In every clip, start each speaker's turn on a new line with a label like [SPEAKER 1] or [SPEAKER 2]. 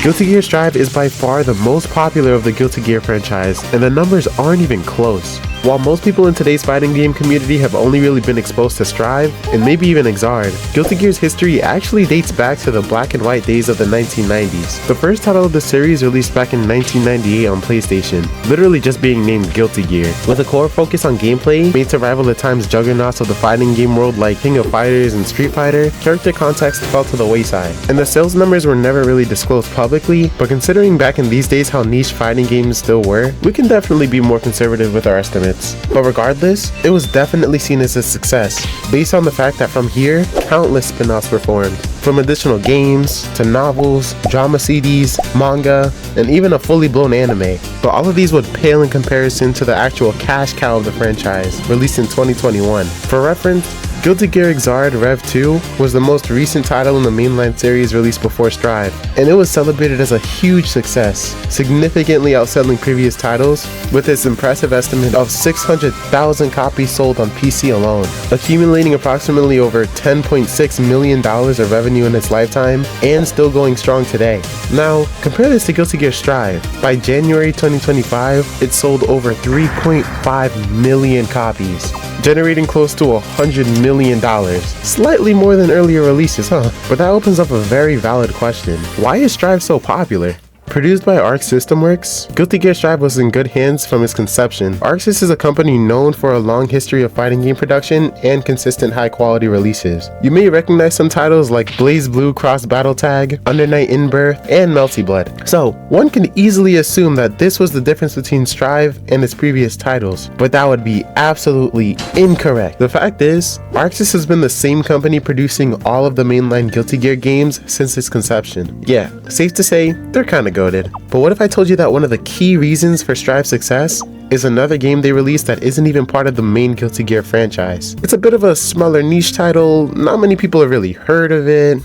[SPEAKER 1] Guilty Gear Strive is by far the most popular of the Guilty Gear franchise, and the numbers aren't even close. While most people in today's fighting game community have only really been exposed to Strive, and maybe even Xrd, Guilty Gear's history actually dates back to the black and white days of the 1990s. The first title of the series released back in 1998 on PlayStation, literally just being named Guilty Gear. With a core focus on gameplay, made to rival the times juggernauts of the fighting game world like King of Fighters and Street Fighter, character context fell to the wayside, and the sales numbers were never really disclosed publicly, but considering back in these days how niche fighting games still were, we can definitely be more conservative with our estimates. But regardless, it was definitely seen as a success, based on the fact that from here, countless spin-offs were formed. From additional games, to novels, drama CDs, manga, and even a fully blown anime. But all of these would pale in comparison to the actual cash cow of the franchise, released in 2021. For reference, Guilty Gear Xrd Rev 2 was the most recent title in the mainline series released before Strive, and it was celebrated as a huge success, significantly outselling previous titles, with its impressive estimate of 600,000 copies sold on PC alone, accumulating approximately over $10.6 million of revenue in its lifetime, and still going strong today. Now, compare this to Guilty Gear Strive. By January 2025, it sold over 3.5 million copies, generating close to $100 million. Slightly more than earlier releases, huh? But that opens up a very valid question. Why is Strive so popular? Produced by Arc System Works, Guilty Gear Strive was in good hands from its conception. ArcSys is a company known for a long history of fighting game production and consistent high-quality releases. You may recognize some titles like Blaze Blue Cross Battle Tag, Under Night In Birth, and Melty Blood. So, one can easily assume that this was the difference between Strive and its previous titles, but that would be absolutely incorrect. The fact is, ArcSys has been the same company producing all of the mainline Guilty Gear games since its conception. Yeah, safe to say, they're kinda goated. But what if I told you that one of the key reasons for Strive's success is another game they released that isn't even part of the main Guilty Gear franchise? It's a bit of a smaller niche title, not many people have really heard of it.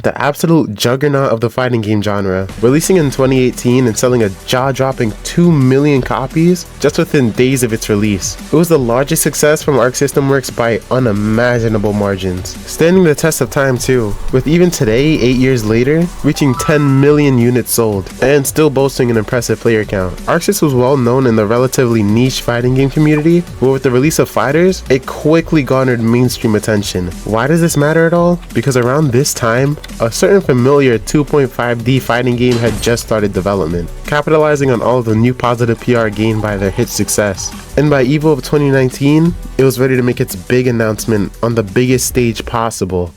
[SPEAKER 1] The absolute juggernaut of the fighting game genre, releasing in 2018 and selling a jaw-dropping 2 million copies just within days of its release. It was the largest success from Arc System Works by unimaginable margins, standing the test of time too, with even today, 8 years later, reaching 10 million units sold, and still boasting an impressive player count. ArcSys was well known in the relatively niche fighting game community, but with the release of FighterZ, it quickly garnered mainstream attention. Why does this matter at all? Because around this time, a certain familiar 2.5D fighting game had just started development, capitalizing on all of the new positive PR gained by their hit success. And by Evo of 2019, it was ready to make its big announcement on the biggest stage possible.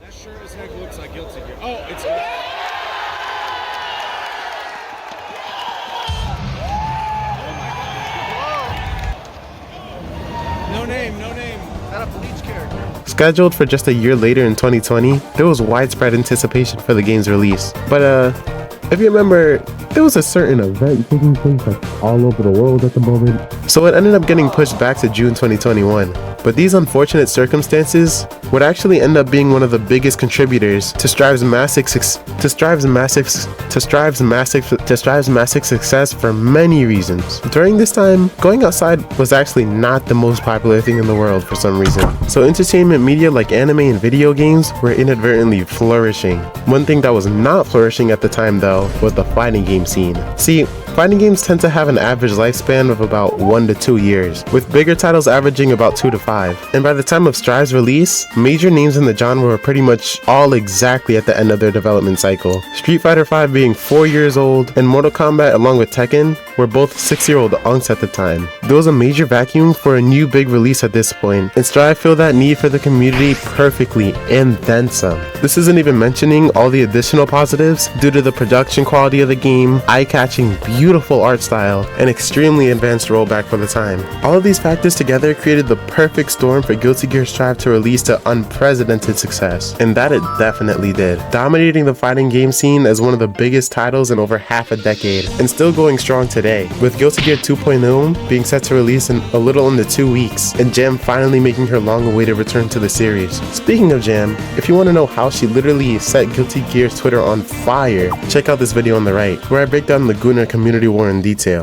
[SPEAKER 2] That sure as heck looks like Guilty Gear. Oh, it's... No name, no name. Not a Bleach character.
[SPEAKER 1] Scheduled for just a year later in 2020, there was widespread anticipation for the game's release. But if you remember, there was a certain event taking place like all over the world at the moment, so it ended up getting pushed back to June 2021. But these unfortunate circumstances would actually end up being one of the biggest contributors to Strive's massive success for many reasons. During this time, going outside was actually not the most popular thing in the world for some reason. So entertainment media like anime and video games were inadvertently flourishing. One thing that was not flourishing at the time though was the fighting game scene. See, fighting games tend to have an average lifespan of about 1 to 2 years, with bigger titles averaging about 2 to 5. And by the time of Strive's release, major names in the genre were pretty much all exactly at the end of their development cycle. Street Fighter V being 4 years old, and Mortal Kombat along with Tekken were both 6-year-old unks at the time. There was a major vacuum for a new big release at this point, and Strive filled that need for the community perfectly, and then some. This isn't even mentioning all the additional positives due to the production quality of the game, eye-catching, beautiful beautiful art style, and extremely advanced rollback for the time. All of these factors together created the perfect storm for Guilty Gear Strive to release to unprecedented success, and that it definitely did, dominating the fighting game scene as one of the biggest titles in over half a decade, and still going strong today, with Guilty Gear 2.0 being set to release in a little under 2 weeks, and Jam finally making her long-awaited return to the series. Speaking of Jam, if you want to know how she literally set Guilty Gear's Twitter on fire, check out this video on the right, where I break down the Gunnar community war in detail.